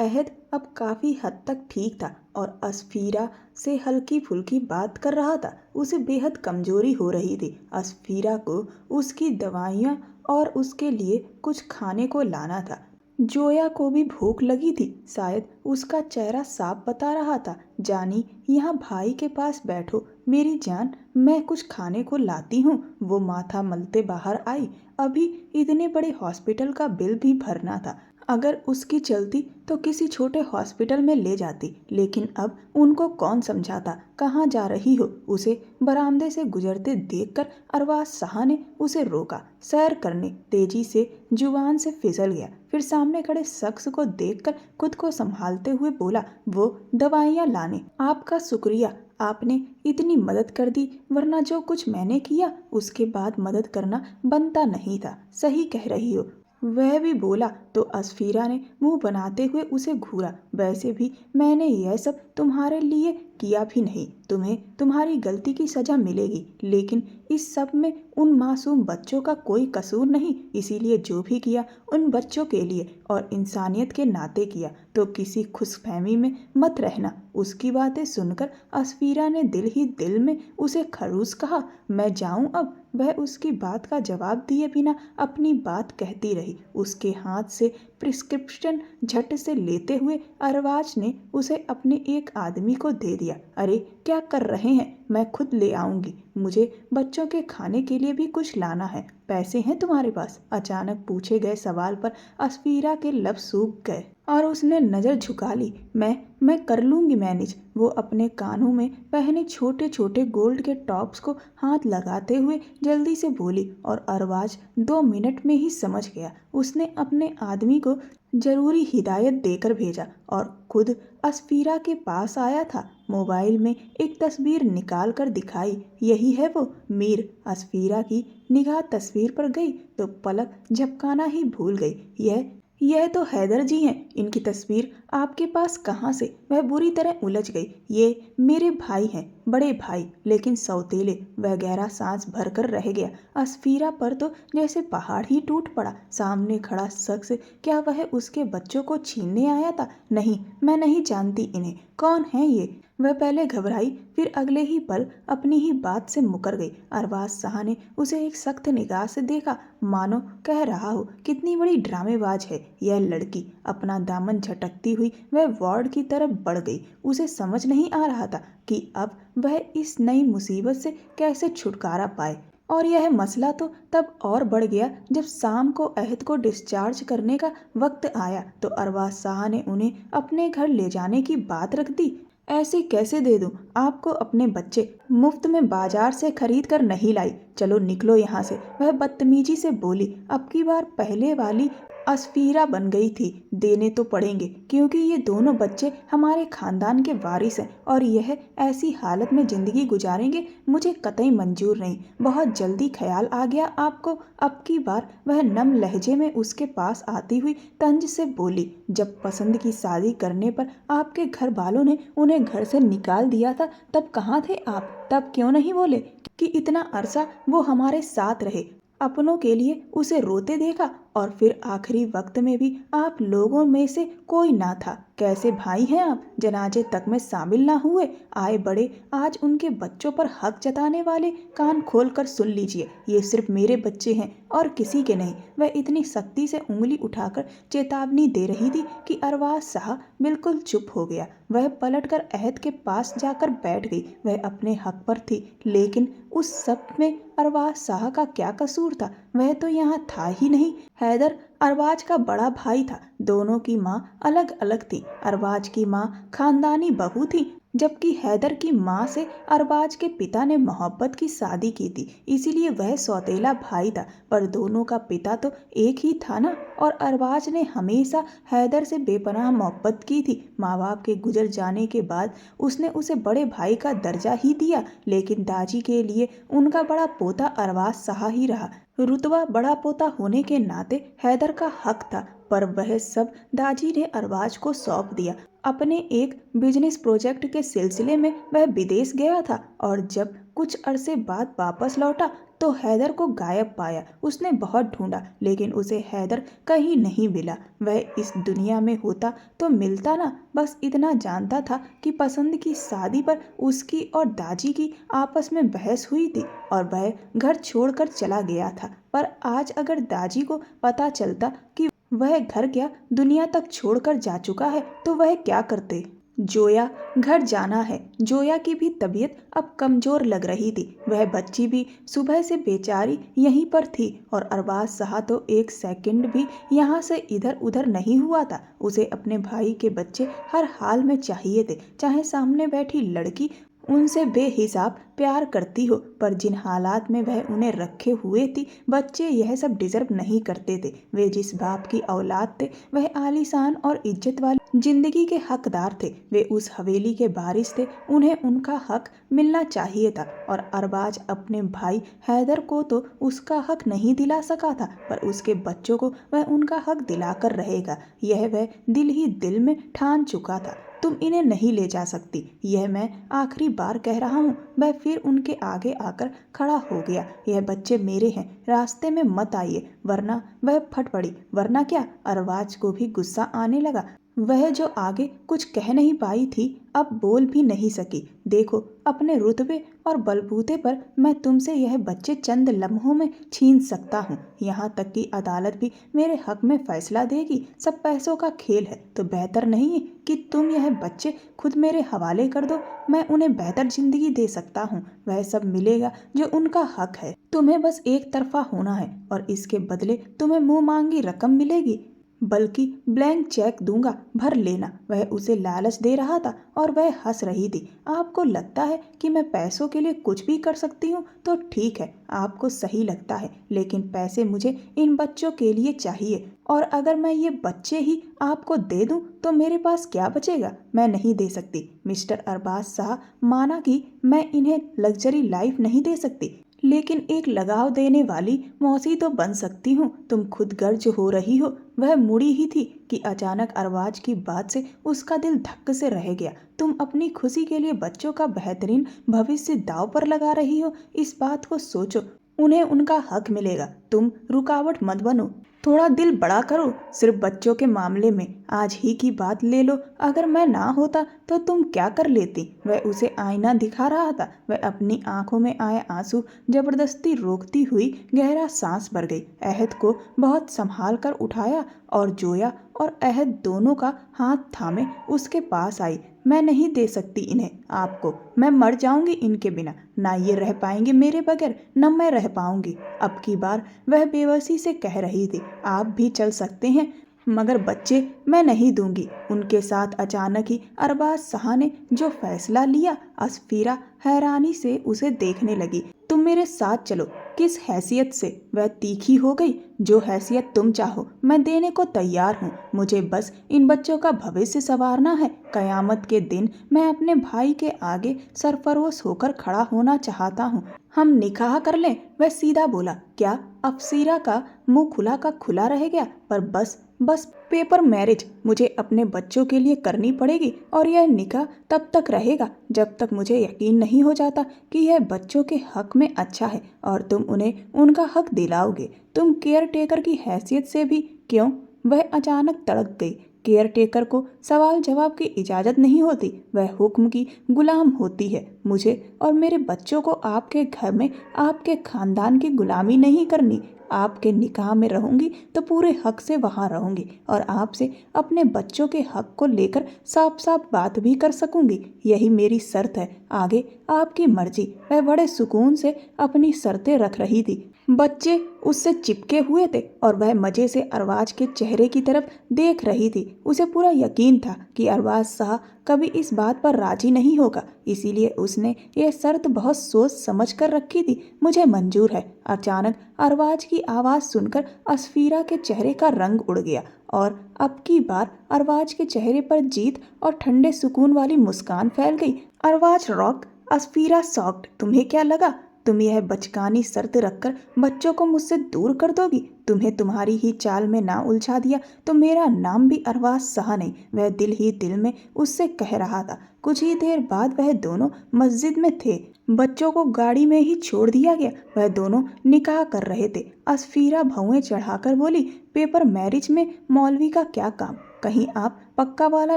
अहद अब काफ़ी हद तक ठीक था और असफीरा से हल्की फुल्की बात कर रहा था। उसे बेहद कमजोरी हो रही थी। असफीरा को उसकी दवाइयाँ और उसके लिए कुछ खाने को लाना था। जोया को भी भूख लगी थी। शायद उसका चेहरा साफ बता रहा था, जानी यहाँ भाई के पास बैठो मेरी जान, मैं कुछ खाने को लाती हूँ। वो माथा मलते बाहर आई। अभी इतने बड़े हॉस्पिटल का बिल भी भरना था। अगर उसकी चलती तो किसी छोटे हॉस्पिटल में ले जाती, लेकिन अब उनको कौन समझाता कहाँ जा रही हो। उसे बरामदे से गुजरते देखकर अरबाज शाह ने उसे रोका। सैर करने तेजी से जुबान से फिसल गया। फिर सामने खड़े शख्स को देखकर खुद को संभालते हुए बोला, वो दवाइयाँ लाने। आपका शुक्रिया, आपने इतनी मदद कर दी, वरना जो कुछ मैंने किया उसके बाद मदद करना बनता नहीं था। सही कह रही हो, वह भी बोला तो असफीरा ने मुंह बनाते हुए उसे घूरा। वैसे भी मैंने यह सब तुम्हारे लिए किया भी नहीं, तुम्हें तुम्हारी गलती की सजा मिलेगी, लेकिन इस सब में उन मासूम बच्चों का कोई कसूर नहीं। इसीलिए जो भी किया उन बच्चों के लिए और इंसानियत के नाते किया, तो किसी खुशफहमी में मत रहना। उसकी बातें सुनकर असफीरा ने दिल ही दिल में उसे खड़ूस कहा, मैं जाऊं अब। वह उसकी बात का जवाब दिए बिना अपनी बात कहती रही। उसके हाथ से प्रिस्क्रिप्शन झट से लेते हुए अरबाज ने उसे अपने एक आदमी को दे दिया। अरे क्या कर रहे हैं, मैं खुद ले आऊंगी। मुझे बच्चों के खाने के लिए भी कुछ लाना है। पैसे हैं तुम्हारे पास? अचानक पूछे गए सवाल पर असफीरा के लब सूख गए और उसने नज़र झुका ली। मैं कर लूंगी मैनेज। वो अपने कानों में पहने छोटे छोटे गोल्ड के टॉप्स को हाथ लगाते हुए जल्दी से बोली और अरबाज 2 मिनट में ही समझ गया। उसने अपने आदमी को जरूरी हिदायत देकर भेजा और खुद असफीरा के पास आया था। मोबाइल में एक तस्वीर निकाल कर दिखाई। यही है वो मीर। असफीरा की निगाह तस्वीर पर गई तो पलक झपकाना ही भूल गई। यह तो हैदर जी हैं। इनकी तस्वीर आपके पास कहाँ से? वह बुरी तरह उलझ गई। ये मेरे भाई हैं, बड़े भाई, लेकिन सौतेले। वह गहरा सांस भरकर रह गया। असफीरा पर तो जैसे पहाड़ ही टूट पड़ा। सामने खड़ा शख्स, क्या वह उसके बच्चों को छीनने आया था? नहीं, मैं नहीं जानती इन्हें। कौन है ये? वह पहले घबराई, फिर अगले ही पल अपनी ही बात से मुकर गई। अरबाज शाह ने उसे एक सख्त निगाह से देखा, मानो कह रहा हो, कितनी बड़ी ड्रामेबाज है यह लड़की। अपना दामन झटकती हुई वह वार्ड की तरफ बढ़ गई। उसे समझ नहीं आ रहा था कि अब वह इस नई मुसीबत से कैसे छुटकारा पाए। और यह मसला तो तब और बढ़ गया जब शाम को अहद को डिस्चार्ज करने का वक्त आया तो अरबाज शाह ने उन्हें अपने घर ले जाने की बात रख दी। ऐसे कैसे दे दूं आपको अपने बच्चे? मुफ्त में बाजार से खरीद कर नहीं लाई। चलो निकलो यहाँ से, वह बदतमीजी से बोली। अब की बार पहले वाली असफीरा बन गई थी। देने तो पड़ेंगे, क्योंकि ये दोनों बच्चे हमारे खानदान के वारिस हैं और यह ऐसी हालत में जिंदगी गुजारेंगे, मुझे कतई मंजूर नहीं। बहुत जल्दी ख्याल आ गया आपको। अब की बार वह नम लहजे में उसके पास आती हुई तंज से बोली, जब पसंद की शादी करने पर आपके घर वालों ने उन्हें घर से निकाल दिया था, तब कहाँ थे आप? तब क्यों नहीं बोले कि इतना अरसा वो हमारे साथ रहे, अपनों के लिए उसे रोते देखा, और फिर आखिरी वक्त में भी आप लोगों में से कोई ना था। कैसे भाई हैं आप? जनाजे तक में शामिल ना हुए। आए बड़े आज उनके बच्चों पर हक जताने वाले, कान खोल कर सुन लीजिए, ये सिर्फ मेरे बच्चे हैं और किसी के नहीं। वह इतनी सख्ती से उंगली उठाकर चेतावनी दे रही थी कि अरबाज शाह बिल्कुल चुप हो गया। वह पलटकर अहद के पास जाकर बैठ गई। वह अपने हक पर थी, लेकिन उस सब में अरबाज शाह का क्या कसूर था? वह तो यहाँ था ही नहीं। हैदर अरबाज का बड़ा भाई था। दोनों की माँ अलग अलग थी। अरबाज की माँ खानदानी बहू थी, जबकि हैदर की माँ से अरबाज के पिता ने मोहब्बत की शादी की थी, इसीलिए वह सौतेला भाई था। पर दोनों का पिता तो एक ही था ना। और अरबाज ने हमेशा हैदर से बेपनाह मोहब्बत की थी। माँ बाप के गुजर जाने के बाद उसने उसे बड़े भाई का दर्जा ही दिया, लेकिन दाजी के लिए उनका बड़ा पोता अरबाज शाह ही रहा। रुतबा बड़ा पोता होने के नाते हैदर का हक था, पर वह सब दाजी ने अरबाज को सौंप दिया। अपने एक बिजनेस प्रोजेक्ट के सिलसिले में वह विदेश गया था और जब कुछ अरसे बाद वापस लौटा तो हैदर को गायब पाया। उसने बहुत ढूंढा लेकिन उसे हैदर कहीं नहीं मिला। वह इस दुनिया में होता तो मिलता ना। बस इतना जानता था कि पसंद की शादी पर उसकी और दाजी की आपस में बहस हुई थी और वह घर छोड़कर चला गया था। पर आज अगर दाजी को पता चलता कि वह घर क्या दुनिया तक छोड़कर जा चुका है तो वह क्या करते। जोया, घर जाना है। जोया की भी तबीयत अब कमजोर लग रही थी। वह बच्ची भी सुबह से बेचारी यहीं पर थी और अरबाज शाह तो एक सेकंड भी यहाँ से इधर उधर नहीं हुआ था। उसे अपने भाई के बच्चे हर हाल में चाहिए थे, चाहे सामने बैठी लड़की उनसे बेहिसाब प्यार करती हो। पर जिन हालात में वह उन्हें रखे हुए थी, बच्चे यह सब डिजर्व नहीं करते थे। वे जिस बाप की औलाद थे वह आलीशान और इज्जत वाली जिंदगी के हकदार थे। वे उस हवेली के वारिस थे, उन्हें उनका हक मिलना चाहिए था। और अरबाज अपने भाई हैदर को तो उसका हक नहीं दिला सका था, पर उसके बच्चों को वह उनका हक दिलाकर रहेगा। यह वह दिल ही दिल में ठान चुका था। तुम इन्हें नहीं ले जा सकती, यह मैं आखिरी बार कह रहा हूँ। वह फिर उनके आगे आकर खड़ा हो गया। यह बच्चे मेरे हैं, रास्ते में मत आइए। वरना वह फट पड़ी। वरना क्या? अरबाज को भी गुस्सा आने लगा। वह जो आगे कुछ कह नहीं पाई थी अब बोल भी नहीं सकी। देखो, अपने रुतबे और बलबूते पर मैं तुमसे यह बच्चे चंद लम्हों में छीन सकता हूँ। यहाँ तक कि अदालत भी मेरे हक में फैसला देगी। सब पैसों का खेल है, तो बेहतर नहीं है कि तुम यह बच्चे खुद मेरे हवाले कर दो। मैं उन्हें बेहतर जिंदगी दे सकता हूँ। वह सब मिलेगा जो उनका हक है। तुम्हें बस एक तरफा होना है और इसके बदले तुम्हें मुंह मांगी रकम मिलेगी। बल्कि ब्लैंक चेक दूंगा, भर लेना। वह उसे लालच दे रहा था और वह हंस रही थी। आपको लगता है कि मैं पैसों के लिए कुछ भी कर सकती हूँ तो ठीक है, आपको सही लगता है, लेकिन पैसे मुझे इन बच्चों के लिए चाहिए। और अगर मैं ये बच्चे ही आपको दे दूं तो मेरे पास क्या बचेगा? मैं नहीं दे सकती। मिस्टर अरबाज शाह, माना कि मैं इन्हें लग्जरी लाइफ नहीं दे सकती, लेकिन एक लगाव देने वाली मौसी तो बन सकती हूँ। तुम खुद गर्ज हो रही हो। वह मुड़ी ही थी कि अचानक अरबाज की बात से उसका दिल धक्क से रह गया। तुम अपनी खुशी के लिए बच्चों का बेहतरीन भविष्य दांव पर लगा रही हो। इस बात को सोचो, उन्हें उनका हक मिलेगा। तुम रुकावट मत बनो। थोड़ा दिल बड़ा करो। सिर्फ बच्चों के मामले में आज ही की बात ले लो। अगर मैं ना होता तो तुम क्या कर लेती? वह उसे आईना दिखा रहा था। वह अपनी आंखों में आए आंसू जबरदस्ती रोकती हुई गहरा सांस भर गई। अहद को बहुत संभाल कर उठाया और जोया और अहद दोनों का हाथ थामे उसके पास आई। मैं नहीं दे सकती इन्हें आपको। मैं मर जाऊंगी इनके बिना। ना ये रह पाएंगे मेरे बगैर, न मैं रह पाऊंगी। अब की बार वह बेबसी से कह रही थी। आप भी चल सकते हैं, मगर बच्चे मैं नहीं दूंगी। उनके साथ अचानक ही अरबाज शाह ने जो फैसला लिया, असफीरा हैरानी से उसे देखने लगी। तुम मेरे साथ चलो। किस हैसियत से? वह तीखी हो गई। जो हैसियत तुम चाहो मैं देने को तैयार हूँ। मुझे बस इन बच्चों का भविष्य संवारना है। कयामत के दिन मैं अपने भाई के आगे सरफरोश होकर खड़ा होना चाहता हूँ। हम निकाह कर लें? वह सीधा बोला। क्या? अफसीरा का मुंह खुला का खुला रह गया। पर बस बस पेपर मैरिज मुझे अपने बच्चों के लिए करनी पड़ेगी और यह निकाह तब तक रहेगा जब तक मुझे यकीन नहीं हो जाता कि यह बच्चों के हक में अच्छा है और तुम उन्हें उनका हक दिलाओगे। तुम केयर टेकर की हैसियत से भी क्यों? वह अचानक तड़क गई। केयर टेकर को सवाल जवाब की इजाज़त नहीं होती, वह हुक्म की गुलाम होती है। मुझे और मेरे बच्चों को आपके घर में आपके खानदान की गुलामी नहीं करनी। आपके निकाह में रहूंगी तो पूरे हक से वहाँ रहूंगी और आपसे अपने बच्चों के हक को लेकर साफ साफ बात भी कर सकूंगी। यही मेरी शर्त है, आगे आपकी मर्जी। वह बड़े सुकून से अपनी शर्तें रख रही थी। बच्चे उससे चिपके हुए थे और वह मजे से अरबाज के चेहरे की तरफ देख रही थी। उसे पूरा यकीन था कि अरबाज शाह कभी इस बात पर राजी नहीं होगा, इसीलिए उसने यह शर्त बहुत सोच समझ कर रखी थी। मुझे मंजूर है। अचानक अरबाज की आवाज़ सुनकर असफीरा के चेहरे का रंग उड़ गया और अब की बार अरबाज के चेहरे पर जीत और ठंडे सुकून वाली मुस्कान फैल गई। Arbaaz rock, Asfira socked. तुम्हें क्या लगा? तुम यह बचकानी शर्त रखकर बच्चों को मुझसे दूर कर दोगी? तुम्हें तुम्हारी ही चाल में ना उलझा दिया तो मेरा नाम भी अरबाज सहा नहीं। वह दिल ही दिल में उससे कह रहा था। कुछ ही देर बाद वह दोनों मस्जिद में थे। बच्चों को गाड़ी में ही छोड़ दिया गया। वह दोनों निकाह कर रहे थे। असफीरा भौएं चढ़ाकर बोली, पेपर मैरिज में मौलवी का क्या काम? कहीं आप पक्का वाला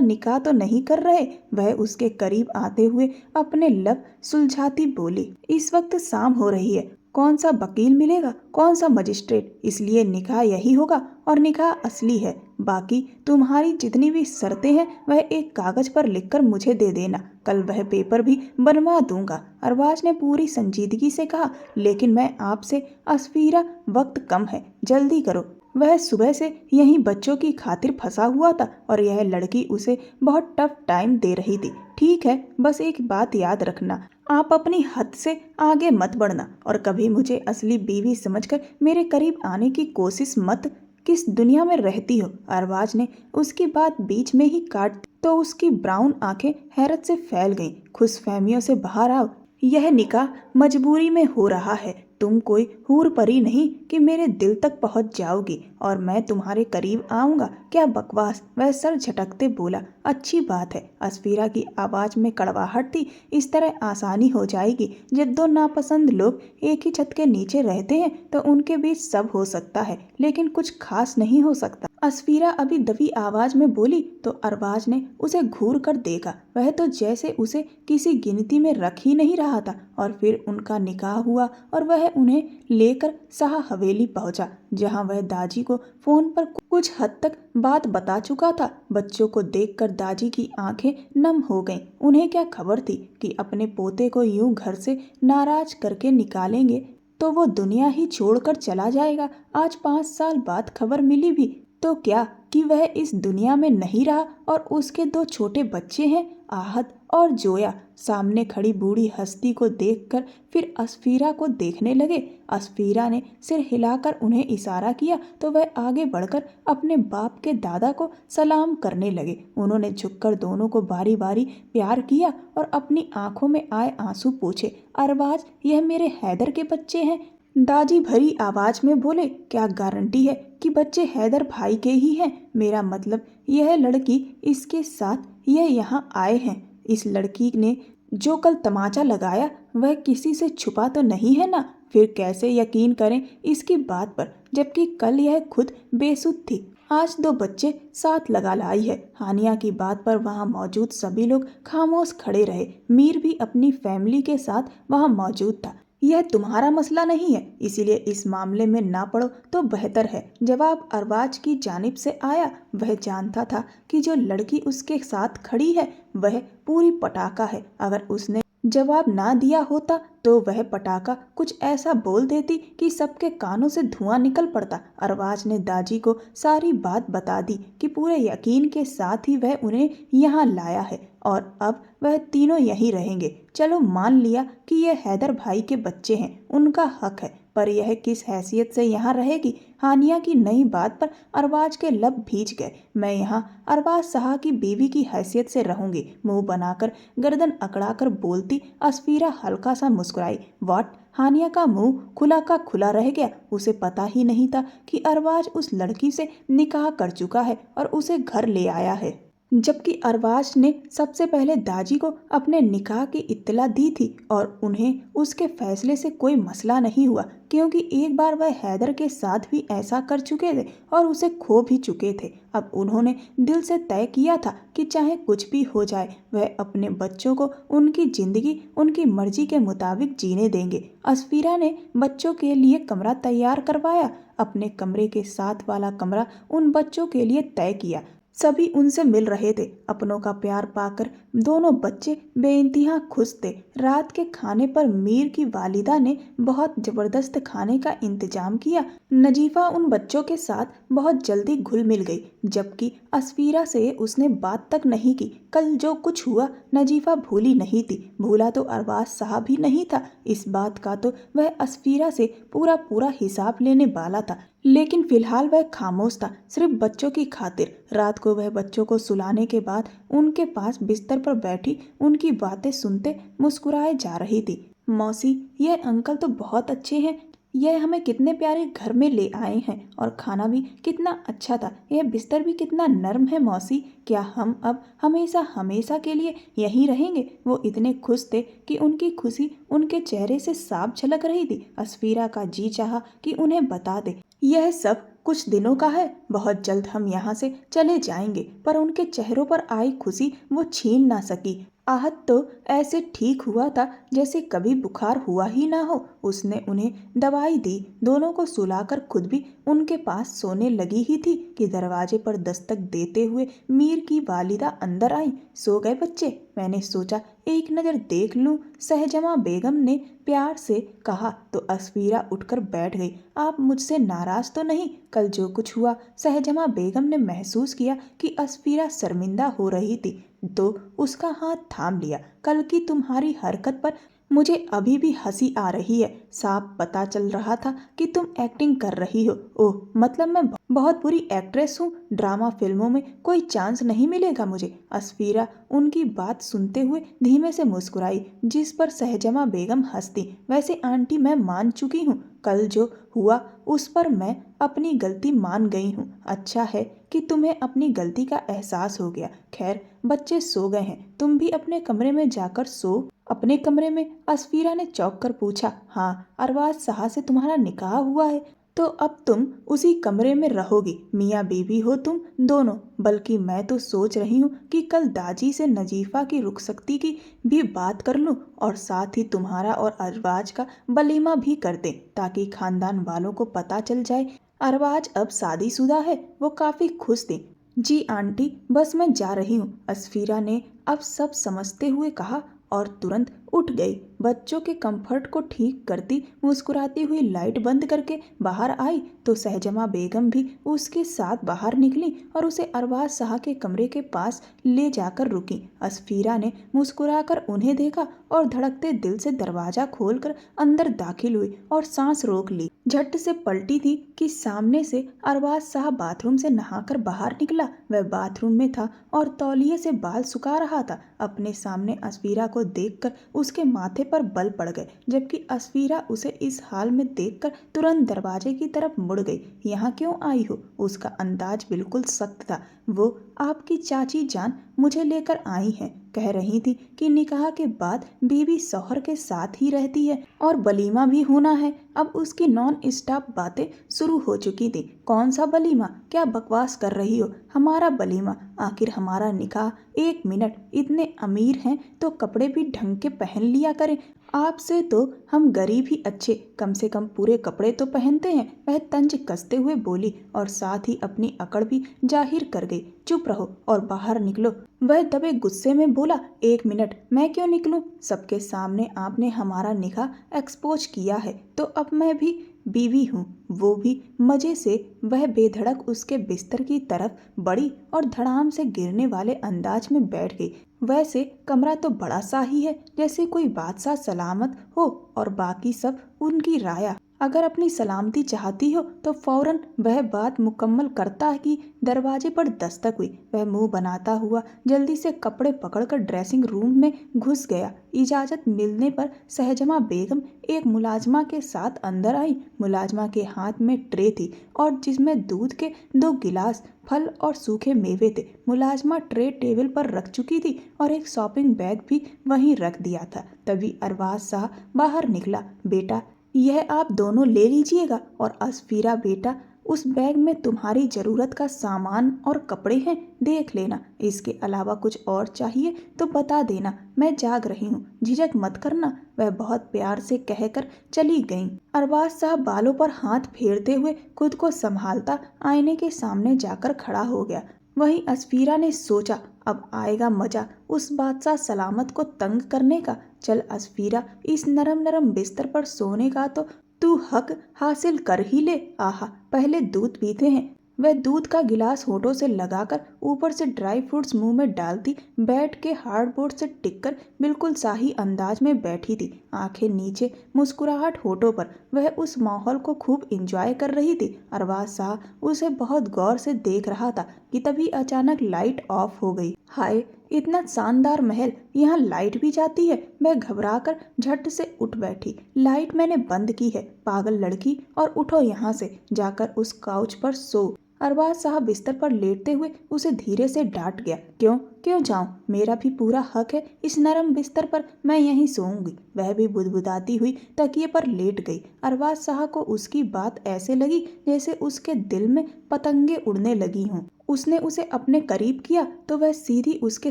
निकाह तो नहीं कर रहे? वह उसके करीब आते हुए अपने लब सुलझाती बोली, इस वक्त शाम हो रही है, कौन सा वकील मिलेगा, कौन सा मजिस्ट्रेट, इसलिए निकाह यही होगा और निकाह असली है। बाकी तुम्हारी जितनी भी शर्तें हैं वह एक कागज पर लिखकर मुझे दे देना, कल वह पेपर भी बनवा दूंगा। अरबाज ने पूरी संजीदगी से कहा, लेकिन मैं आपसे असफीरा, वक्त कम है, जल्दी करो। वह सुबह से यहीं बच्चों की खातिर फंसा हुआ था और यह लड़की उसे बहुत टफ टाइम दे रही थी। ठीक है, बस एक बात याद रखना, आप अपनी हद से आगे मत बढ़ना और कभी मुझे असली बीवी समझकर मेरे करीब आने की कोशिश मत। किस दुनिया में रहती हो? अरबाज ने उसकी बात बीच में ही काट दी तो उसकी ब्राउन आंखें हैरत से फैल गईं। खुशफहमियों से बाहर आओ, यह निकाह मजबूरी में हो रहा है। तुम कोई हूर परी नहीं कि मेरे दिल तक पहुंच जाओगी और मैं तुम्हारे करीब आऊंगा। क्या बकवास! वह सर झटकते बोला, अच्छी बात है। असफीरा की आवाज में कड़वाहट थी। इस तरह आसानी हो जाएगी। जब दो नापसंद लोग एक ही छत के नीचे रहते हैं तो उनके बीच सब हो सकता है, लेकिन कुछ खास नहीं हो सकता। असफीरा अभी दबी आवाज में बोली तो अरबाज ने उसे घूर कर देखा। वह तो जैसे उसे किसी गिनती में रख ही नहीं रहा था। और फिर उनका निकाह हुआ और वह उन्हें लेकर शाह हवेली पहुंचा, जहां वह दाजी को फोन पर कुछ हद तक बात बता चुका था। बच्चों को देखकर दाजी की आंखें नम हो गईं। उन्हें क्या खबर थी कि अपने पोते को यूं घर से नाराज करके निकालेंगे तो वो दुनिया ही छोड़कर चला जाएगा। आज 5 साल बाद खबर मिली भी तो क्या कि वह इस दुनिया में नहीं रहा और उसके 2 छोटे बच्चे हैं, आहत और जोया। सामने खड़ी बूढ़ी हस्ती को देखकर फिर असफीरा को देखने लगे। असफीरा ने सिर हिलाकर उन्हें इशारा किया तो वह आगे बढ़कर अपने बाप के दादा को सलाम करने लगे। उन्होंने झुककर दोनों को बारी बारी प्यार किया और अपनी आंखों में आए आंसू पोंछे। अरबाज, यह मेरे हैदर के बच्चे हैं। दादी भरी आवाज में बोले, क्या गारंटी है कि बच्चे हैदर भाई के ही हैं? मेरा मतलब यह लड़की, इसके साथ यह यहाँ आए हैं। इस लड़की ने जो कल तमाचा लगाया वह किसी से छुपा तो नहीं है ना? फिर कैसे यकीन करें इसकी बात पर, जबकि कल यह खुद बेसुध थी। आज 2 बच्चे साथ लगा लाई है। हानिया की बात पर वहां मौजूद सभी लोग खामोश खड़े रहे। मीर भी अपनी फैमिली के साथ वहां मौजूद था। यह तुम्हारा मसला नहीं है, इसीलिए इस मामले में ना पड़ो तो बेहतर है। जवाब अरबाज की जानिब से आया। वह जानता था कि जो लड़की उसके साथ खड़ी है वह पूरी पटाखा है। अगर उसने जवाब ना दिया होता तो वह पटाखा कुछ ऐसा बोल देती कि सबके कानों से धुआं निकल पड़ता। अरबाज ने दाजी को सारी बात बता दी कि पूरे यकीन के साथ ही वह उन्हें यहाँ लाया है और अब वह तीनों यहीं रहेंगे। चलो मान लिया कि यह हैदर भाई के बच्चे हैं, उनका हक है, पर यह किस हैसियत से यहाँ रहेगी? हानिया की नई बात पर अरबाज के लब भीज गए। मैं यहाँ अरबाज साहा की बीवी की हैसियत से रहूंगी, मुंह बनाकर गर्दन अकड़ाकर बोलती असफीरा हल्का सा मुस्कुराई। वाट! हानिया का मुंह खुला का खुला रह गया। उसे पता ही नहीं था कि अरबाज उस लड़की से निकाह कर चुका है और उसे घर ले आया है, जबकि अरबाज ने सबसे पहले दाजी को अपने निकाह की इत्तला दी थी और उन्हें उसके फैसले से कोई मसला नहीं हुआ, क्योंकि एक बार वह हैदर के साथ भी ऐसा कर चुके थे और उसे खो भी चुके थे। अब उन्होंने दिल से तय किया था कि चाहे कुछ भी हो जाए वह अपने बच्चों को उनकी जिंदगी उनकी मर्जी के मुताबिक जीने देंगे। असफीरा ने बच्चों के लिए कमरा तैयार करवाया। अपने कमरे के साथ वाला कमरा उन बच्चों के लिए तय किया। सभी उनसे मिल रहे थे। अपनों का प्यार पाकर दोनों बच्चे बेइंतहा खुश थे। रात के खाने पर मीर की वालिदा ने बहुत जबरदस्त खाने का इंतजाम किया। नजीफा उन बच्चों के साथ बहुत जल्दी घुल मिल गई, जबकि असफीरा से उसने बात तक नहीं की। कल जो कुछ हुआ नजीफा भूली नहीं थी। भूला तो अरबाज साहब भी नहीं था। इस बात का तो वह असफीरा से पूरा पूरा हिसाब लेने वाला था, लेकिन फिलहाल वह खामोश था, सिर्फ बच्चों की खातिर। रात को वह बच्चों को सुलाने के बाद उनके पास बिस्तर पर बैठी उनकी बातें सुनते मुस्कुराए जा रही थी। मौसी, यह अंकल तो बहुत अच्छे हैं। यह हमें कितने प्यारे घर में ले आए हैं और खाना भी कितना अच्छा था। यह बिस्तर भी कितना नर्म है मौसी। क्या हम अब हमेशा हमेशा के लिए यहीं रहेंगे? वो इतने खुश थे कि उनकी खुशी उनके चेहरे से साफ झलक रही थी। अस्फीरा का जी चाहा कि उन्हें बता दे यह सब कुछ दिनों का है, बहुत जल्द हम यहाँ से चले जाएंगे, पर उनके चेहरों पर आई खुशी वो छीन ना सकी। आहत तो ऐसे ठीक हुआ था जैसे कभी बुखार हुआ ही ना हो। उसने उन्हें दवाई दी, दोनों को सुलाकर खुद भी उनके पास सोने लगी ही थी कि दरवाजे पर दस्तक देते हुए मीर की वालिदा अंदर आई। सो गए बच्चे? मैंने सोचा एक नज़र देख लूं, सहजमा बेगम ने प्यार से कहा तो अस्फीरा उठकर बैठ गई। आप मुझसे नाराज तो नहीं? कल जो कुछ हुआ, सहजमा बेगम ने महसूस किया कि अस्फीरा शर्मिंदा हो रही थी तो उसका हाथ थाम लिया। कल की तुम्हारी हरकत पर मुझे अभी भी हंसी आ रही है। साफ पता चल रहा था कि तुम एक्टिंग कर रही हो। ओह, मतलब मैं बहुत बुरी एक्ट्रेस हूँ? ड्रामा फिल्मों में कोई चांस नहीं मिलेगा मुझे? अस्फीरा उनकी बात सुनते हुए धीमे से मुस्कुराई, जिस पर सहजमा बेगम हंसती। वैसे आंटी, मैं मान चुकी हूँ। कल जो हुआ उस पर मैं अपनी गलती मान गई हूँ। अच्छा है कि तुम्हें अपनी गलती का एहसास हो गया। खैर, बच्चे सो गए हैं, तुम भी अपने कमरे में जाकर सो। अपने कमरे में? अस्फीरा ने चौंक कर पूछा। हाँ, अरबाज साहा से तुम्हारा निकाह हुआ है तो अब तुम उसी कमरे में रहोगी। मियाँ बीवी हो तुम दोनों। बल्कि मैं तो सोच रही हूँ कि कल दाजी से नजीफा की रुखसती की भी बात कर लूँ और साथ ही तुम्हारा और अरबाज का वलीमा भी कर दें, ताकि खानदान वालों को पता चल जाए अरबाज अब शादीशुदा है। वो काफ़ी खुश थी। जी आंटी, बस मैं जा रही हूँ, अस्फीरा ने अब सब समझते हुए कहा और तुरंत उठ गई। बच्चों के कंफर्ट को ठीक करती मुस्कुराती हुई लाइट बंद करके बाहर आई तो सहजमा बेगम भी उसके साथ बाहर निकली और उसे अरबाज शाह के कमरे के पास ले जाकर रुकी। अस्फीरा ने मुस्कुराकर उन्हें देखा और धड़कते दिल से दरवाजा खोलकर अंदर दाखिल हुई और सांस रोक ली। झट से पलटी थी कि सामने से अरबाज शाह बाथरूम से नहाकर बाहर निकला। वह बाथरूम में था और तौलिए से बाल सुखा रहा था। अपने सामने अस्फीरा को देखकर उसके माथे पर बल पड़ गए, जबकि अस्फीरा उसे इस हाल में देखकर तुरंत दरवाजे की तरफ मुड़ गई। यहाँ क्यों आई हो? उसका अंदाज बिल्कुल सख्त था। वो आपकी चाची जान मुझे लेकर आई हैं। कह रही थी कि निकाह के बाद बीवी शौहर के साथ ही रहती है और वलीमा भी होना है। अब उसकी नॉन स्टॉप बातें शुरू हो चुकी थी। कौन सा वलीमा? क्या बकवास कर रही हो? हमारा वलीमा? आखिर हमारा निकाह। एक मिनट, इतने अमीर हैं तो कपड़े भी ढंग के पहन लिया करें। आपसे तो हम गरीब ही अच्छे, कम से कम पूरे कपड़े तो पहनते हैं। वह तंज कसते हुए बोली और साथ ही अपनी अकड़ भी जाहिर कर गई। चुप रहो और बाहर निकलो। वह दबे गुस्से में बोला। एक मिनट, मैं क्यों निकलूं? सबके सामने आपने हमारा निकाह एक्सपोज किया है तो अब मैं भी बीवी हूँ, वो भी मजे से। वह बेधड़क उसके बिस्तर की तरफ बढ़ी और धड़ाम से गिरने वाले अंदाज में बैठ गई। वैसे कमरा तो बड़ा सा ही है, जैसे कोई बादशाह सलामत हो और बाकी सब उनकी राया। अगर अपनी सलामती चाहती हो तो फौरन वह बात मुकम्मल करता कि दरवाजे पर दस्तक हुई। वह मुंह बनाता हुआ जल्दी से कपड़े पकड़कर ड्रेसिंग रूम में घुस गया। इजाज़त मिलने पर सहजमा बेगम एक मुलाजमा के साथ अंदर आई। मुलाजमा के हाथ में ट्रे थी और जिसमें दूध के 2 गिलास, फल और सूखे मेवे थे। मुलाजमा ट्रे टेबल पर रख चुकी थी और एक शॉपिंग बैग भी वहीं रख दिया था। तभी अरबाज शाह बाहर निकला। बेटा, यह आप दोनों ले लीजिएगा और अस्फीरा बेटा, उस बैग में तुम्हारी ज़रूरत का सामान और कपड़े हैं, देख लेना। इसके अलावा कुछ और चाहिए तो बता देना, मैं जाग रही हूँ, झिझक मत करना। वह बहुत प्यार से कहकर चली गईं। अरबाज साहब बालों पर हाथ फेरते हुए खुद को संभालता आईने के सामने जाकर खड़ा हो गया। वहीं अस्फीरा ने सोचा, अब आएगा मजा उस बादशाह सलामत को तंग करने का। चल अस्फीरा, इस नरम नरम बिस्तर पर सोने का तो तू हक हासिल कर ही ले। आहा, पहले दूध पीते हैं। वह दूध का गिलास होठों से लगाकर ऊपर से ड्राई फ्रूट्स मुंह में डालती बेड के हार्डबोर्ड से टिककर बिल्कुल शाही अंदाज में बैठी थी, आंखें नीचे, मुस्कुराहट होठों पर। वह उस माहौल को खूब एंजॉय कर रही थी। अरबाज शाह उसे बहुत गौर से देख रहा था कि तभी अचानक लाइट ऑफ हो गई। हाय, इतना शानदार महल, यहाँ लाइट भी जाती है। वह घबराकर झट से उठ बैठी। लाइट मैंने बंद की है, पागल लड़की, और उठो यहाँ से, जाकर उस काउच पर सो। अरबाज साहब बिस्तर पर लेटते हुए उसे धीरे से डांट गया। क्यों क्यों जाऊं? मेरा भी पूरा हक है इस नरम बिस्तर पर, मैं यहीं सोऊंगी। वह भी बुदबुदाती हुई तकिए पर लेट गई। अरबाज साहब को उसकी बात ऐसे लगी जैसे उसके दिल में पतंगे उड़ने लगी हों। उसने उसे अपने करीब किया तो वह सीधी उसके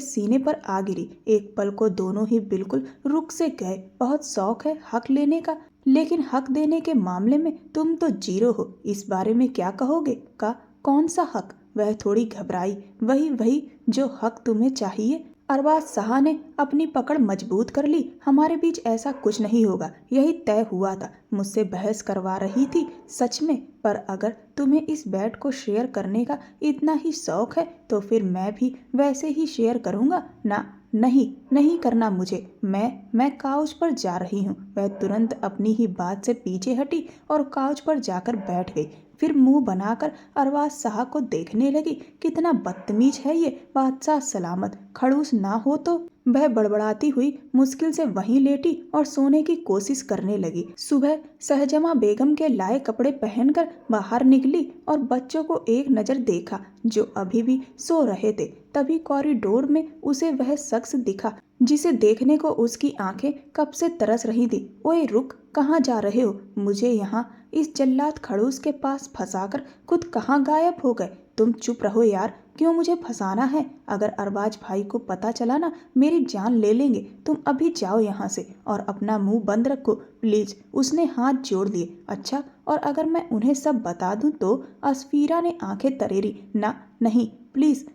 सीने पर आ गिरी। एक पल को दोनों ही बिल्कुल रुक से गए। बहुत शौक है हक लेने का, लेकिन हक देने के मामले में तुम तो जीरो हो। इस बारे में क्या कहोगे? का कौन सा हक? वह थोड़ी घबराई। वही वही जो हक तुम्हें चाहिए। अरबाज शाह ने अपनी पकड़ मजबूत कर ली। हमारे बीच ऐसा कुछ नहीं होगा, यही तय हुआ था। मुझसे बहस करवा रही थी सच में, पर अगर तुम्हें इस बेड को शेयर करने का इतना ही शौक है तो फिर मैं भी वैसे ही शेयर करूंगा ना। नहीं नहीं करना मुझे, मैं काउच पर जा रही हूँ। वह तुरंत अपनी ही बात से पीछे हटी और काउच पर जाकर बैठ गई। फिर मुंह बनाकर अरबाज शाह को देखने लगी। कितना बदतमीज है ये, बादशाह सलामत, खड़ूस ना हो तो। वह बड़बड़ाती हुई मुश्किल से वहीं लेटी और सोने की कोशिश करने लगी। सुबह शहजमा बेगम के लाए कपड़े पहनकर बाहर निकली और बच्चों को एक नज़र देखा जो अभी भी सो रहे थे। तभी कॉरिडोर में उसे वह शख्स दिखा जिसे देखने को उसकी आंखें कब से तरस रही थी। ओए रुक, कहाँ जा रहे हो? मुझे यहाँ इस जल्लाद खड़ूस के पास फंसाकर खुद कहाँ गायब हो गए? तुम चुप रहो यार, क्यों मुझे फंसाना है? अगर अरबाज भाई को पता चला ना, मेरी जान ले लेंगे। तुम अभी जाओ यहाँ से और अपना मुंह बंद रखो प्लीज। उसने हाथ जोड़ लिए। अच्छा, और अगर मैं उन्हें सब बता दूं तो? असफीरा ने आंखें तरेरी। ना, नहीं, प्लीज,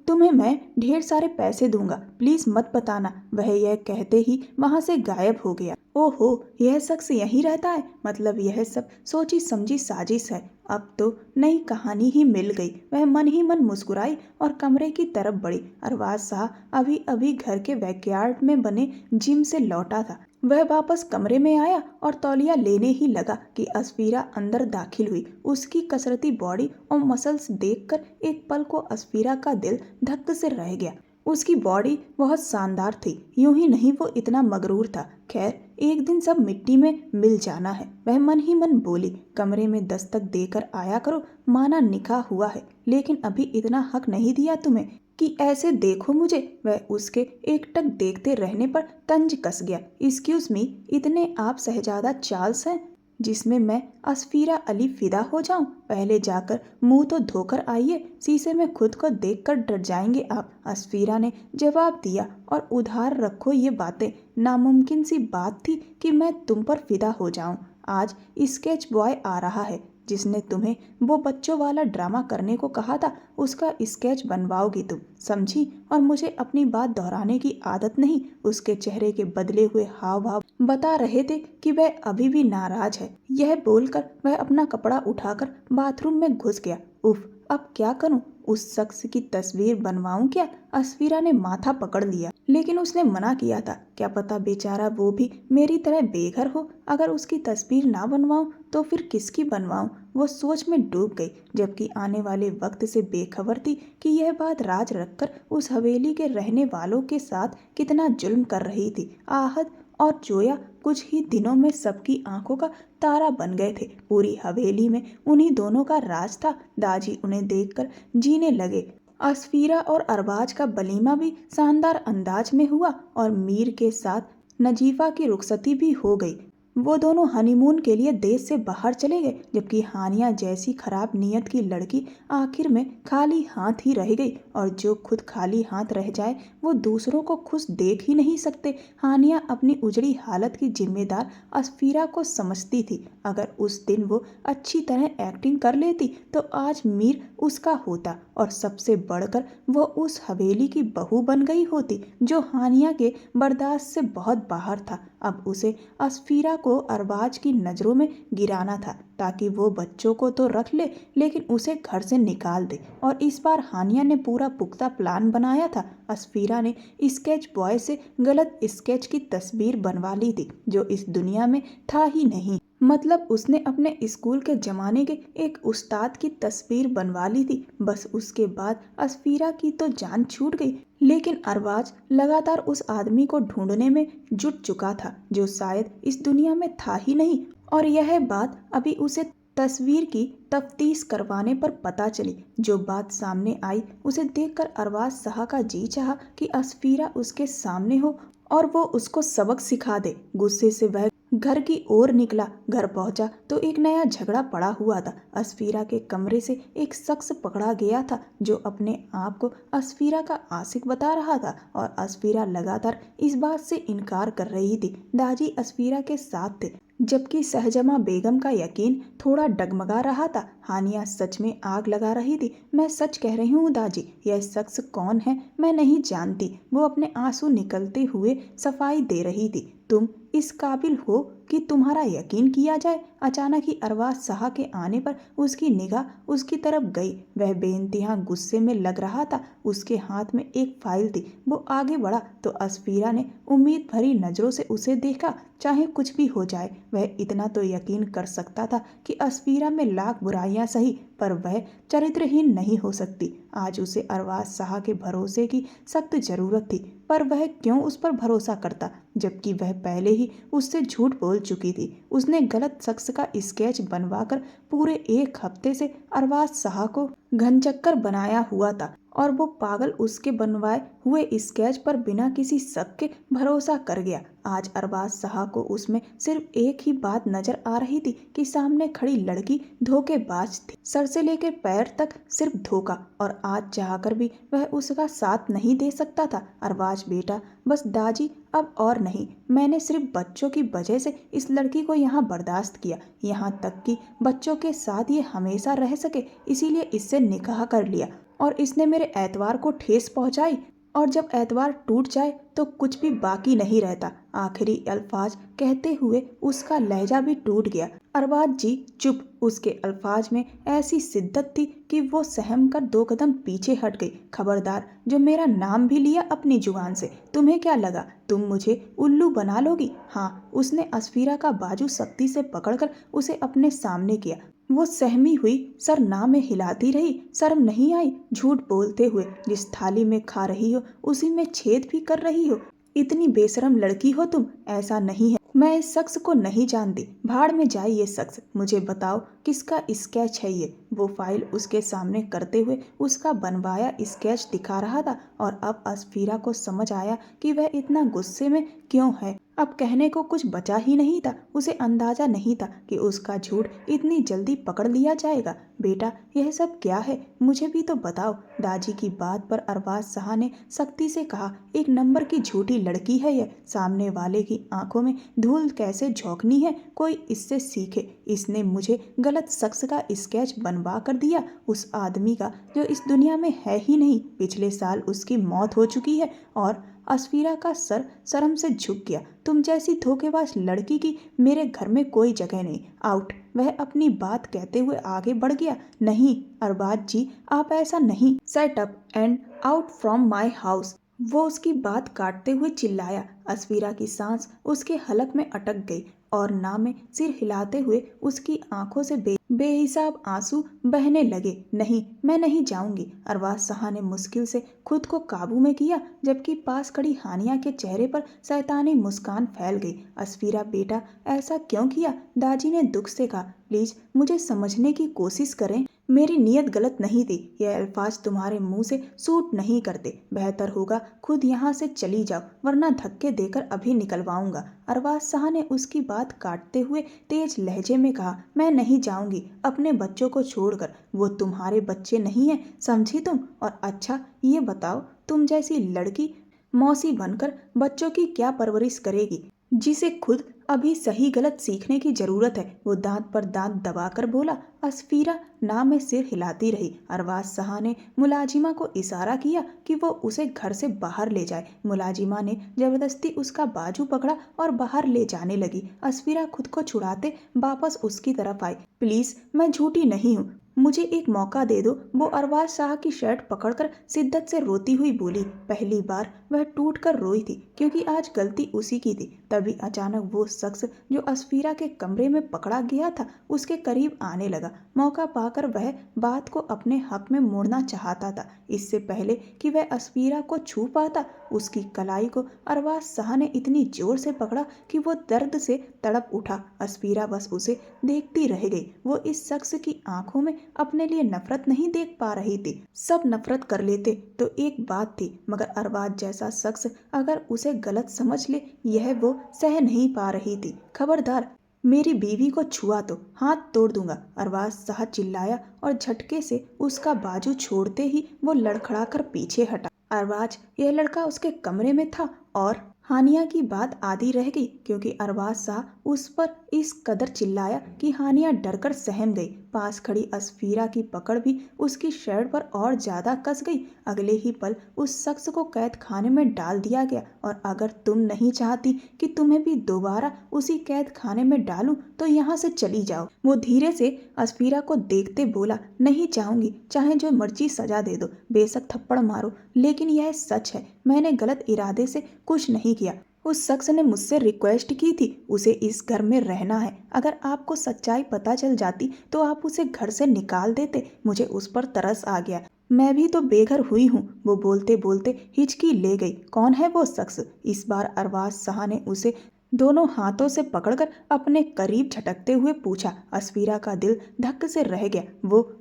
तुम्हें मैं ढेर सारे पैसे दूंगा, प्लीज मत बताना। वह यह कहते ही वहां से गायब हो गया। ओहो, यह शख्स यहीं रहता है, मतलब यह सब सोची समझी साजिश है। अब तो नई कहानी ही मिल गई। वह मन ही मन मुस्कुराई और कमरे की तरफ बढ़ी। अरबाज शाह अभी अभी घर के बैकयार्ड में बने जिम से लौटा था। वह वापस कमरे में आया और तौलिया लेने ही लगा कि असफीरा अंदर दाखिल हुई। उसकी कसरती बॉडी और मसल्स देखकर एक पल को असफीरा का दिल धक से रह गया। उसकी बॉडी बहुत शानदार थी, यूं ही नहीं वो इतना मगरूर था। खैर, एक दिन सब मिट्टी में मिल जाना है, वह मन ही मन बोली। कमरे में दस्तक देकर आया करो, माना निकाह हुआ है, लेकिन अभी इतना हक नहीं दिया तुम्हें कि ऐसे देखो मुझे। वह उसके एकटक देखते रहने पर तंज कस गया। एक्सक्यूज मी, इतने आप शहजादा चार्ल्स हैं जिसमें मैं असफीरा अली फिदा हो जाऊं? पहले जाकर मुंह तो धोकर आइए, शीशे में खुद को देखकर डर जाएंगे आप। असफीरा ने जवाब दिया। और उधार रखो ये बातें, नामुमकिन सी बात थी कि मैं तुम पर फिदा हो जाऊं। आज स्केच बॉय आ रहा है जिसने तुम्हें वो बच्चों वाला ड्रामा करने को कहा था, उसका स्केच बनवाओगी तुम, समझी? और मुझे अपनी बात दोहराने की आदत नहीं। उसके चेहरे के बदले हुए हाव भाव बता रहे थे कि वह अभी भी नाराज है। यह बोलकर वह अपना कपड़ा उठाकर बाथरूम में घुस गया। उफ, अब क्या करूं? उस शख्स की तस्वीर बनवाऊं क्या? असफीरा ने माथा पकड़ लिया, लेकिन उसने मना किया था। क्या पता बेचारा वो भी मेरी तरह बेघर हो। अगर उसकी तस्वीर ना बनवाऊं तो फिर किसकी बनवाऊं? वो सोच में डूब गई, जबकि आने वाले वक्त से बेखबर थी कि यह बात राज रखकर उस हवेली के रहने वालों के साथ कितना जुल्म कर रही थी। आहत और जोया कुछ ही दिनों में सबकी आंखों का तारा बन गए थे। पूरी हवेली में उन्हीं दोनों का राज था। दाजी उन्हें देखकर जीने लगे। असफीरा और अरबाज का वलीमा भी शानदार अंदाज में हुआ और मीर के साथ नजीफा की रुखसती भी हो गई। वो दोनों हनीमून के लिए देश से बाहर चले गए, जबकि हानिया जैसी खराब नीयत की लड़की आखिर में खाली हाथ ही रह गई। और जो खुद खाली हाथ रह जाए वो दूसरों को खुश देख ही नहीं सकते। हानिया अपनी उजड़ी हालत की जिम्मेदार असफीरा को समझती थी। अगर उस दिन वो अच्छी तरह एक्टिंग कर लेती तो आज मीर उसका होता और सबसे बढ़कर वो उस हवेली की बहू बन गई होती जो हानिया के बर्दाश्त से बहुत बाहर था। अब उसे असफीरा को अरबाज की नज़रों में गिराना था ताकि वो बच्चों को तो रख ले लेकिन उसे घर से निकाल दे। और इस बार हानिया ने पूरा पुख्ता प्लान बनाया था। असफीरा ने स्केच बॉय से गलत स्केच की तस्वीर बनवा ली थी जो इस दुनिया में था ही नहीं। मतलब उसने अपने स्कूल के ज़माने के एक उस्ताद की तस्वीर बनवा ली थी। बस उसके बाद असफीरा की तो जान छूट गई। लेकिन अरबाज लगातार उस आदमी को ढूंढने में जुट चुका था जो शायद इस दुनिया में था ही नहीं। और यह बात अभी उसे तस्वीर की तफ्तीश करवाने पर पता चली। जो बात सामने आई उसे देखकर अरबाज शाह का जी चाहा कि असफीरा उसके सामने हो और वो उसको सबक सिखा दे। गुस्से से वह घर की ओर निकला। घर पहुंचा तो एक नया झगड़ा पड़ा हुआ था। असफीरा के कमरे से एक शख्स पकड़ा गया था जो अपने आप को असफीरा का आशिक बता रहा था और असफीरा लगातार इस बात से इनकार कर रही थी। दाजी असफीरा के साथ थे जबकि शहजमा बेगम का यकीन थोड़ा डगमगा रहा था। हानिया सच में आग लगा रही थी। मैं सच कह रही हूँ दादी, यह शख्स कौन है मैं नहीं जानती। वो अपने आंसू निकलते हुए सफाई दे रही थी। तुम इस काबिल हो कि तुम्हारा यकीन किया जाए। अचानक ही अरबाज शाह के आने पर उसकी निगाह उसकी तरफ गई। वह बेइंतहा गुस्से में लग रहा था। उसके हाथ में एक फाइल थी। वो आगे बढ़ा तो असफीरा ने उम्मीद भरी नज़रों से उसे देखा। चाहे कुछ भी हो जाए वह इतना तो यकीन कर सकता था कि असफीरा में लाख बुराइयां सही पर वह चरित्रहीन नहीं हो सकती। आज उसे अरबाज शाह के भरोसे की सख्त जरूरत थी पर वह क्यों उस पर भरोसा करता जबकि वह पहले ही उससे झूठ बोल चुकी थी। उसने गलत शख्स का स्केच बनवाकर पूरे एक हफ्ते से अरबाज शाह को घनचक्कर बनाया हुआ था और वो पागल उसके बनवाए हुए स्केच पर बिना किसी शक के भरोसा कर गया। आज अरबाज शाह को उसमें सिर्फ एक ही बात नजर आ रही थी कि सामने खड़ी लड़की धोखेबाज थी। सर से लेकर पैर तक सिर्फ धोखा और आज चाहकर भी वह उसका साथ नहीं दे सकता था। अरबाज बेटा बस दाजी अब और नहीं। मैंने सिर्फ बच्चों की वजह से इस लड़की को यहाँ बर्दाश्त किया, यहाँ तक कि बच्चों के साथ ये हमेशा रह सके इसीलिए इससे निकाह कर लिया और इसने मेरे एतबार को ठेस पहुंचाई। और जब एतबार टूट जाए तो कुछ भी बाकी नहीं रहता। आखिरी अल्फाज कहते हुए उसका लहजा भी टूट गया। अरबाज जी चुप। उसके अल्फाज में ऐसी शिद्दत थी कि वो सहम कर 2 कदम पीछे हट गई। खबरदार जो मेरा नाम भी लिया अपनी जुबान से। तुम्हें क्या लगा तुम मुझे उल्लू बना लोगी? हाँ। उसने असफीरा का बाजू सख्ती से पकड़कर उसे अपने सामने किया। वो सहमी हुई सर ना में हिलाती रही। शर्म नहीं आई झूठ बोलते हुए? जिस थाली में खा रही हो उसी में छेद भी कर रही हो। इतनी बेशरम लड़की हो तुम। ऐसा नहीं है, मैं इस शख्स को नहीं जानती। भाड़ में जाए ये शख्स। मुझे बताओ किसका स्केच है ये? वो फाइल उसके सामने करते हुए उसका बनवाया स्केच दिखा रहा था और अब असफीरा को समझ आया कि वह इतना गुस्से में क्यों है। अब कहने को कुछ बचा ही नहीं था। उसे अंदाजा नहीं था कि उसका झूठ इतनी जल्दी पकड़ लिया जाएगा। बेटा यह सब क्या है मुझे भी तो बताओ। दादी की बात पर अरबाज शाह ने सख्ती से कहा, एक नंबर की झूठी लड़की है यह। सामने वाले की आंखों में धूल कैसे झोंकनी है कोई इससे सीखे। इसने मुझे गलत शख्स का स्केच बनवा कर दिया, उस आदमी का जो इस दुनिया में है ही नहीं। पिछले साल उसकी मौत हो चुकी है। और असफीरा का सर शर्म से झुक गया। तुम जैसी धोखेबाज लड़की की मेरे घर में कोई जगह नहीं। आउट। वह अपनी बात कहते हुए आगे बढ़ गया। नहीं अरबाज जी आप ऐसा नहीं। Set up and out from my house. वो उसकी बात काटते हुए चिल्लाया। असफीरा की सांस उसके हलक में अटक गई और ना में सिर हिलाते हुए उसकी आंखों से बेहिसाब आंसू बहने लगे। नहीं मैं नहीं जाऊंगी। अरबाज शाह ने मुश्किल से खुद को काबू में किया जबकि पास खड़ी हानिया के चेहरे पर शैतानी मुस्कान फैल गई। असफीरा बेटा ऐसा क्यों किया? दादी ने दुख से कहा। प्लीज मुझे समझने की कोशिश करें। मेरी नीयत गलत नहीं थी। यह अल्फाज तुम्हारे मुंह से सूट नहीं करते। बेहतर होगा खुद यहाँ से चली जाओ वरना धक्के देकर अभी निकलवाऊंगा। अरबाज शाह ने उसकी बात काटते हुए तेज लहजे में कहा, मैं नहीं जाऊंगी अपने बच्चों को छोड़कर। वो तुम्हारे बच्चे नहीं हैं समझी तुम? और अच्छा ये बताओ तुम जैसी लड़की मौसी बनकर बच्चों की क्या परवरिश करेगी जिसे खुद अभी सही गलत सीखने की जरूरत है। वो दांत पर दांत दबाकर बोला। असफीरा ना में सिर हिलाती रही। अरबाज शाह ने मुलाजिमा को इशारा किया कि वो उसे घर से बाहर ले जाए। मुलाजिमा ने जबरदस्ती उसका बाजू पकड़ा और बाहर ले जाने लगी। असफीरा खुद को छुड़ाते वापस उसकी तरफ आई। प्लीज, मैं झूठी नहीं हूँ, मुझे एक मौका दे दो। वो अरबाज शाह की शर्ट पकड़कर शिद्दत से रोती हुई बोली। पहली बार वह टूट कर रोई थी क्योंकि आज गलती उसी की थी। तभी अचानक वो शख्स जो असफीरा के कमरे में पकड़ा गया था उसके करीब आने लगा। मौका पाकर वह बात को अपने हक में मोड़ना चाहता था। इससे पहले कि वह असफीरा को छू पाता, उसकी कलाई को अरबाज शाह ने इतनी जोर से पकड़ा कि वो दर्द से तड़प उठा। असफीरा बस उसे देखती रह गई। वो इस शख्स की आंखों में अपने लिए नफरत नहीं देख पा रही थी। सब नफरत कर लेते तो एक बात थी, मगर अरबाज जैसा शख्स अगर उसे गलत समझ ले, यह वो सह नहीं पा रही थी। खबरदार, मेरी बीवी को छुआ तो हाथ तोड़ दूंगा, अरबाज शाह चिल्लाया और झटके से उसका बाजू छोड़ते ही वो लड़खड़ाकर पीछे हटा। अरबाज, यह लड़का उसके कमरे में था और हानिया की बात आधी रह गई क्योंकि अरबाज शाह उस पर इस कदर चिल्लाया कि हानिया डरकर सहम गई। पास खड़ी असफीरा की पकड़ भी उसकी शर्ट पर और ज्यादा कस गई। अगले ही पल उस शख्स को कैद खाने में डाल दिया गया। और अगर तुम नहीं चाहती कि तुम्हें भी दोबारा उसी कैद खाने में डालूं तो यहाँ से चली जाओ। वो धीरे से असफीरा को देखते बोला। नहीं चाहूंगी, चाहे जो मर्जी सजा दे दो, बेशक थप्पड़ मारो, लेकिन यह सच है, मैंने गलत इरादे से कुछ नहीं किया। उस शख्स ने मुझसे रिक्वेस्ट की थी, उसे इस घर में रहना है। अगर आपको सच्चाई पता चल जाती तो आप उसे घर से निकाल देते। मुझे उस पर तरस आ गया, मैं भी तो बेघर हुई हूँ। वो बोलते बोलते हिचकी ले गई। कौन है वो शख्स? इस बार अरबाज शाह ने उसे दोनों हाथों से पकड़कर अपने करीब झटकते हुए पूछा। असफीरा का दिल धक्के से रह गया।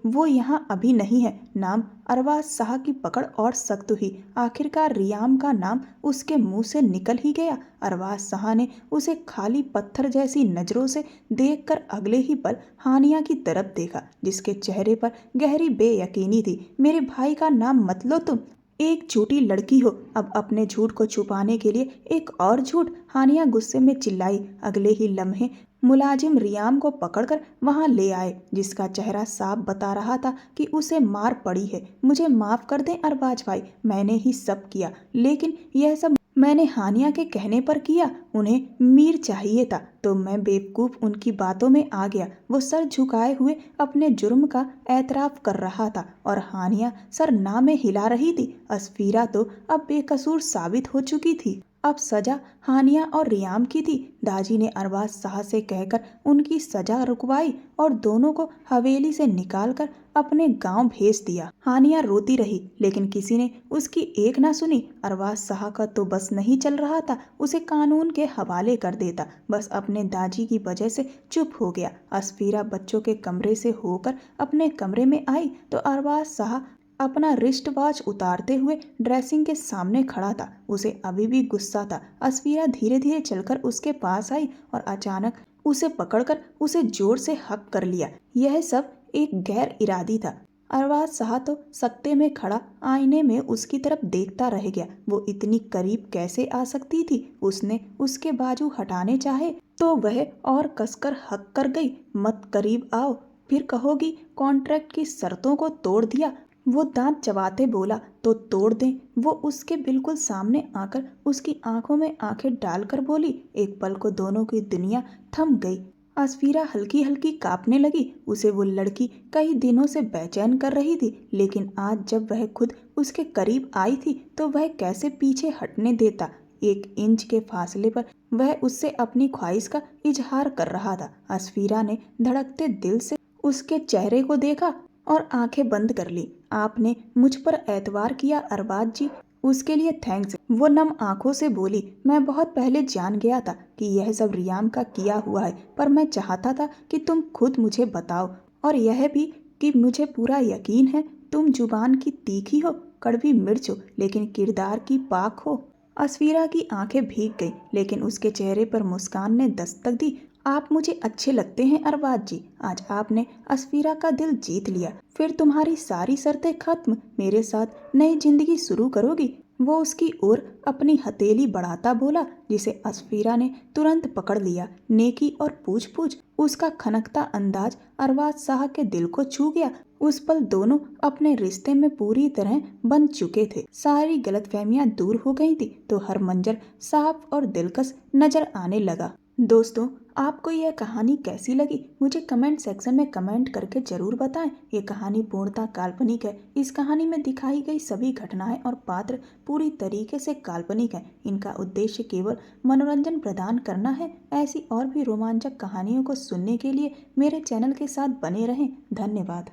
वो यहाँ अभी नहीं है। नाम? अरबाज शाह की पकड़ और सख्त हुई। आखिरकार रियाम का नाम उसके मुंह से निकल ही गया। अरबाज शाह ने उसे खाली पत्थर जैसी नजरों से देखकर अगले ही पल हानिया की तरफ देखा, जिसके चेहरे पर गहरी बेयकीनी थी। मेरे भाई का नाम मत लो तुम, एक झूठी लड़की हो। अब अपने झूठ को छुपाने के लिए एक और झूठ, हानिया गुस्से में चिल्लाई। अगले ही लम्हे मुलाजिम रियाम को पकड़कर वहां ले आए, जिसका चेहरा साफ बता रहा था कि उसे मार पड़ी है। मुझे माफ कर दें अरबाज भाई, मैंने ही सब किया, लेकिन यह सब मैंने हानिया के कहने पर किया। उन्हें मीर चाहिए था तो मैं बेवकूफ उनकी बातों में आ गया। वो सर झुकाए हुए अपने जुर्म का एतराफ कर रहा था और हानिया सर ना में हिला रही थी। असफीरा तो अब बेकसूर साबित हो चुकी थी। अब सजा हानिया और रियाम की थी। दाजी ने अरबाज शाह से कहकर उनकी सजा रुकवाई और दोनों को हवेली से निकालकर अपने गांव भेज दिया। हानिया रोती रही, लेकिन किसी ने उसकी एक ना सुनी। अरबाज शाह का तो बस नहीं चल रहा था, उसे कानून के हवाले कर देता। बस अपने दाजी की वजह से चुप हो गया। असफीरा बच्चों के कमरे से होकर अपने कमरे में आई तो अरबाज शाह अपना रिस्ट वॉच उतारते हुए ड्रेसिंग के सामने खड़ा था। उसे अभी भी गुस्सा था। असफीरा धीरे धीरे चलकर उसके पास आई और अचानक उसे पकड़कर उसे जोर से हक कर लिया। यह सब एक गैर इरादी था। अरबाज शाह तो सकते में खड़ा आईने में उसकी तरफ देखता रह गया। वो इतनी करीब कैसे आ सकती थी? उसने उसके बाजू हटाने चाहे तो वह और कसकर हक कर गई। मत करीब आओ, फिर कहोगी कॉन्ट्रैक्ट की शर्तों को तोड़ दिया। वो दांत चबाते बोला। तो तोड़ दें। वो उसके बिल्कुल सामने आकर उसकी आंखों में आंखें डालकर बोली। एक पल को दोनों की दुनिया थम गई। असफीरा हल्की हल्की कांपने लगी। उसे वो लड़की कई दिनों से बेचैन कर रही थी, लेकिन आज जब वह खुद उसके करीब आई थी तो वह कैसे पीछे हटने देता। 1 इंच के फासले पर वह उससे अपनी ख्वाहिश का इजहार कर रहा था। असफीरा ने धड़कते दिल से उसके चेहरे को देखा और आंखें बंद कर ली। आपने मुझ पर एतवार किया अरबाज जी, उसके लिए थैंक्स। वो नम आंखों से बोली। मैं बहुत पहले जान गया था कि यह सब रियाम का किया हुआ है, पर मैं चाहता था कि तुम खुद मुझे बताओ, और यह भी कि मुझे पूरा यकीन है तुम जुबान की तीखी हो, कड़वी मिर्च हो, लेकिन किरदार की पाक हो। असफीरा की आंखें भीग गईं, लेकिन उसके चेहरे पर मुस्कान ने दस्तक दी। आप मुझे अच्छे लगते हैं अरबाज जी। आज आपने असफीरा का दिल जीत लिया। फिर तुम्हारी सारी शर्तें खत्म, मेरे साथ नई जिंदगी शुरू करोगी। वो उसकी ओर अपनी हथेली बढ़ाता बोला, जिसे अस्फीरा ने तुरंत पकड़ लिया। नेकी और पूछ पूछ उसका खनकता अंदाज अरबाज शाह के दिल को छू गया। उस पल दोनों अपने रिश्ते में पूरी तरह बंध चुके थे। सारी गलतफहमियां दूर हो गई थी तो हर मंजर साफ और दिलकश नजर आने लगा। दोस्तों, आपको यह कहानी कैसी लगी मुझे कमेंट सेक्शन में कमेंट करके जरूर बताएं। ये कहानी पूर्णतः काल्पनिक है। इस कहानी में दिखाई गई सभी घटनाएं और पात्र पूरी तरीके से काल्पनिक हैं। इनका उद्देश्य केवल मनोरंजन प्रदान करना है। ऐसी और भी रोमांचक कहानियों को सुनने के लिए मेरे चैनल के साथ बने रहें। धन्यवाद।